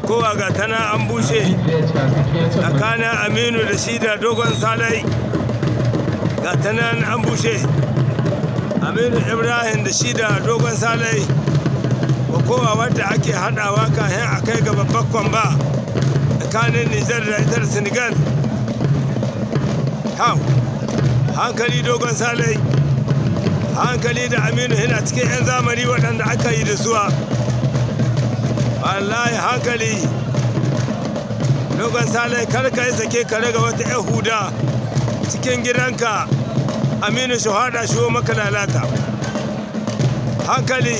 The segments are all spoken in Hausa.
kowa ga tana an bushe tsakanin Aminu da shi da Dogon Salai. Ga tana an bushe Aminu Ibrahim da shi da Dogon Salai. Kowa wadda ake haɗawa kafin a kai ga babbar kwamba tsakanin Nijar da ita da Senegal. Hankali Dogon Salai, hankali da Aminu yana cikin 'yan zamani waɗanda aka yi da suwa. Wallahi hankali Dogon Salai, kar ka yi sake ka raga wata 'yan huda cikin gidanka. Aminu shahada shi maka lalata. Hankali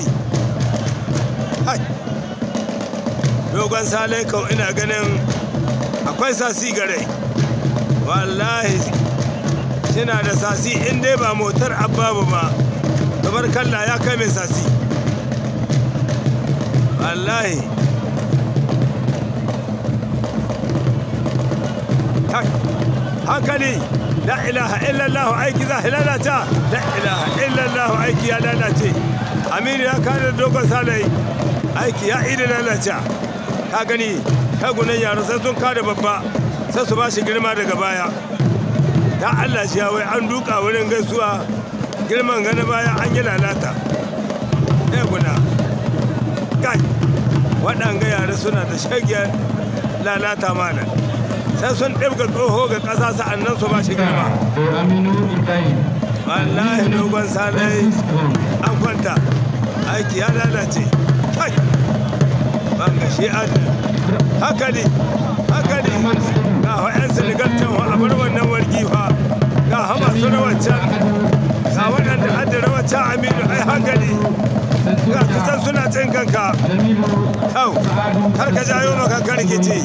Dogon Salai kau ina ganin akwai sasi gare. Wallahi yana da sasi in dai ba motar ababu ba. Kamar kalla ya kai mai sasi. Wallahi hankali. La ilaha illallah, aiki za lalata. La ilaha illallah, aiki ya lalace. Aminu ya kare Dogon Salai, aiki ya ida lalace. Ka gani kagunan yaro sai sun kada babba sai su ba shi girma daga baya. Da Allah shi wai an duka wurin gaisuwa, girman gana baya an yi lalata. Guna kai waɗanga yara suna da shagiyar lalata mana, sai sun ɗibga tsoho ga ƙasa sa'annan su ba shi girma. Wallahi Dogon Salai an kwanta, aiki ya lalace. Kai banga shi hakali ga wa'yan Senegal can a bar wannan wargi fa, ga hama su rawancan, ga waɗanda an da rawancan. Aminu ai hankali ga kusan suna cin kanka. Kar ka jayo maka rikici.